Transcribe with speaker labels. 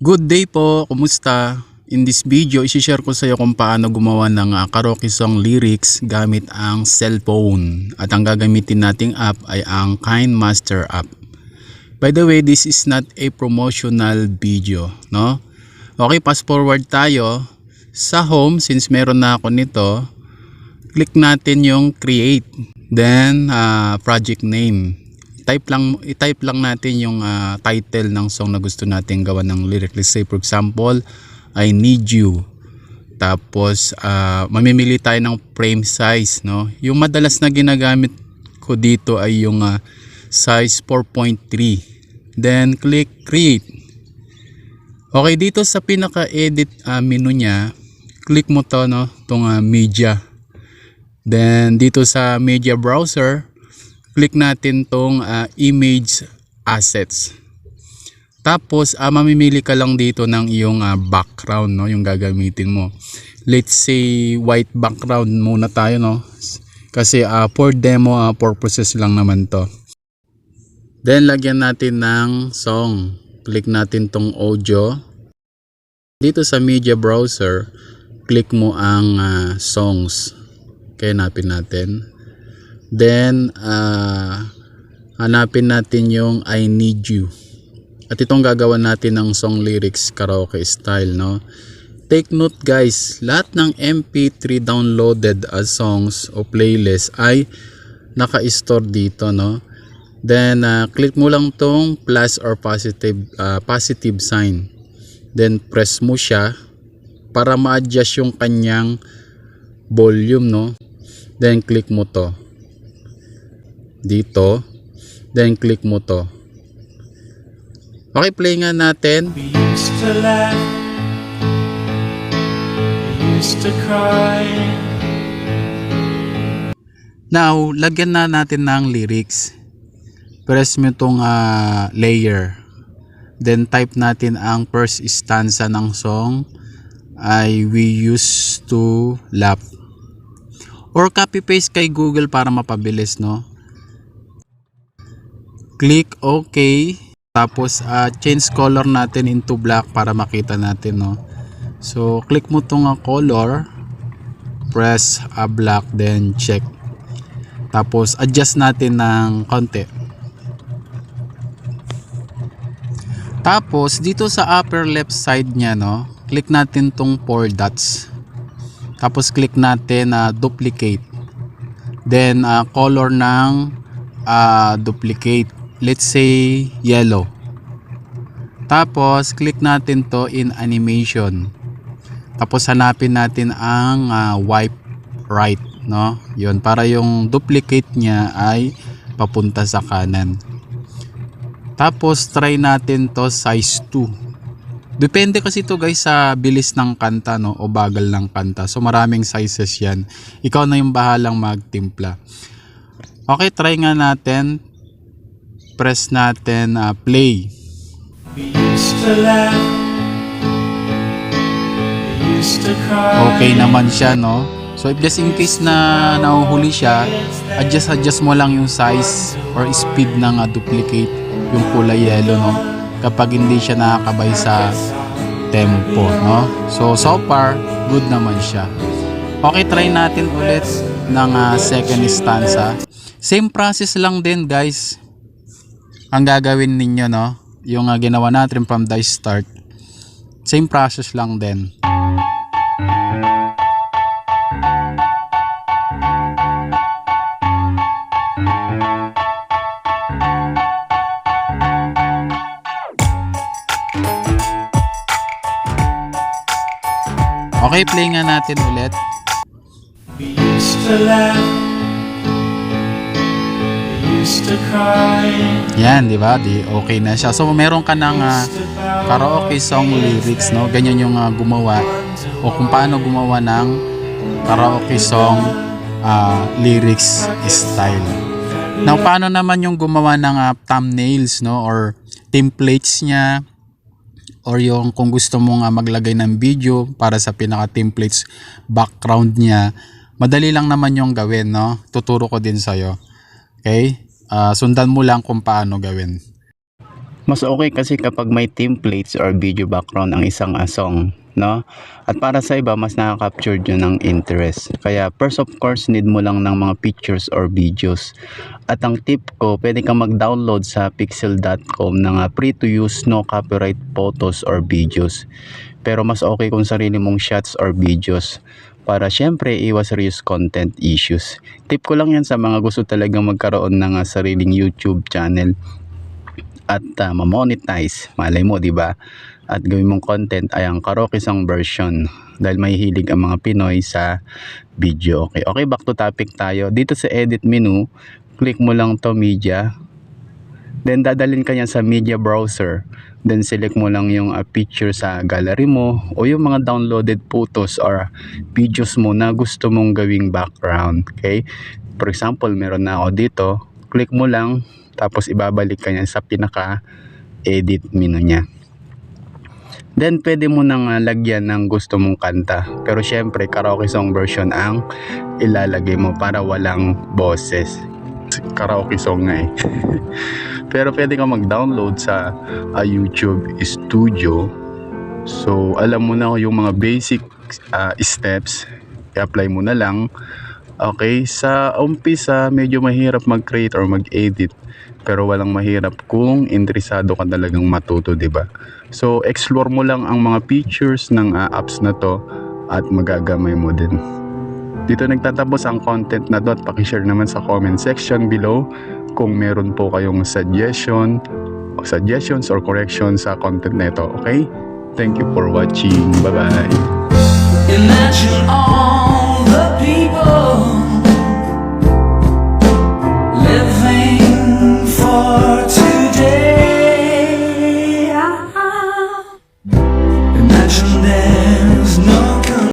Speaker 1: Good day po, kumusta? In this video, isi-share ko sa iyo kung paano gumawa ng karaoke song lyrics gamit ang cellphone. At ang gagamitin nating app ay ang KineMaster app. By the way, this is not a promotional video, no? Okay, fast forward tayo. Sa home, since meron na ako nito, click natin yung create. Then, project name. I-type lang natin yung title ng song na gusto natin gawa ng lyric. Let's say for example, I need you. Tapos mamimili tayo ng frame size, no? Yung madalas na ginagamit ko dito ay yung size 4.3. Then click create. Okay, dito sa pinaka-edit menu niya, click mo to, no, tong media. Then dito sa media browser, click natin tong image assets. Tapos mamimili ka lang dito ng iyong background, no, yung gagamitin mo. Let's say white background muna tayo, no, kasi for demo purposes lang naman to. Then lagyan natin ng song. Click natin tong audio. Dito sa media browser, click mo ang songs. Okay, hanapin natin. Then hanapin natin yung I need you. At itong gagawa natin ng song lyrics karaoke style, no? Take note guys, lahat ng MP3 downloaded as songs o playlist ay naka-store dito, no? Then click mo lang tong plus or positive sign. Then press mo siya para ma-adjust yung kanyang volume, no? Then click mo to dito, then click mo to. Okay, play nga natin.
Speaker 2: We used to laugh, we used to cry.
Speaker 1: Now, lagyan na natin ng lyrics. Press mo itong layer. Then type natin ang first stanza ng song ay we used to laugh. Or copy paste kay Google para mapabilis, no? Click OK. Tapos change color natin into black para makita natin, no? So click mo tong color, press black, then check. Tapos adjust natin ng konti. Tapos dito sa upper left side nya, no, click natin tong 4 dots. Tapos click natin duplicate. Then color ng duplicate, let's say yellow. Tapos click natin to in animation. Tapos hanapin natin ang wipe right, no? Yun, para yung duplicate niya ay papunta sa kanan. Tapos try natin to size 2. Depende kasi to guys sa bilis ng kanta, no, o bagal ng kanta. So maraming sizes yan. Ikaw na yung bahalang magtimpla. Okay, try nga natin. Press natin play.
Speaker 2: We used to laugh, we used to cry.
Speaker 1: Okay naman siya, no? So if just in case na nahuhuli siya, adjust mo lang yung size or speed ng duplicate, yung kulay yellow, no? Kapag hindi siya nakakabay sa tempo, no? So far, good naman siya. Okay, try natin ulit ng second stanza. Same process lang din guys ang gagawin ninyo, no? Yung ginawa natin from the start, same process lang din. Okay, play nga natin ulit.
Speaker 2: We used to laugh, we used to cry.
Speaker 1: Yan, di ba? Okay na siya. So meron ka ng karaoke song lyrics, no? Ganyan yung gumawa o kung paano gumawa ng karaoke song lyrics style. Now, paano naman yung gumawa ng thumbnails, no, or templates niya, or yung kung gusto mong maglagay ng video para sa pinaka templates background niya, madali lang naman yung gawin, no? Tuturo ko din sa'yo. Okay? Sundan mo lang kung paano gawin. Mas okay kasi kapag may templates or video background ang isang song, no? At para sa iba, mas nakaka-capture yun ng interest. Kaya first of course, need mo lang ng mga pictures or videos. At ang tip ko, pwede kang mag-download sa pixel.com ng free to use, no copyright photos or videos. Pero mas okay kung sarili mong shots or videos, para syempre iwas reuse content issues. Tip ko lang yan sa mga gusto talagang magkaroon ng sariling YouTube channel at ma-monetize, malay mo, di ba? At gawin mong content ay ang karaoke song version dahil may hilig ang mga Pinoy sa video. Okay, back to topic tayo. Dito sa edit menu, click mo lang to media. Then dadalhin ka niya sa media browser. Then select mo lang yung picture sa gallery mo o yung mga downloaded photos or videos mo na gusto mong gawing background. Okay? For example, meron na ako dito. Click mo lang tapos ibabalik ka niya sa pinaka-edit menu niya. Then pwede mo nang lagyan ng gusto mong kanta. Pero syempre karaoke song version ang ilalagay mo para walang boses. Karaoke song nga eh. Pero pwede ka mag-download sa YouTube Studio. So alam mo na yung mga basic steps. I-apply mo na lang. Okay, sa umpisa medyo mahirap mag-create or mag-edit. Pero walang mahirap kung interesado ka talagang matuto, di ba? So explore mo lang ang mga features ng apps na to at magagamay mo din. Dito nagtatapos ang content na to at pakishare naman sa comment section below kung meron po kayong suggestions or corrections sa content na ito. Okay? Thank you for watching. Bye-bye.
Speaker 2: Imagine all the people living for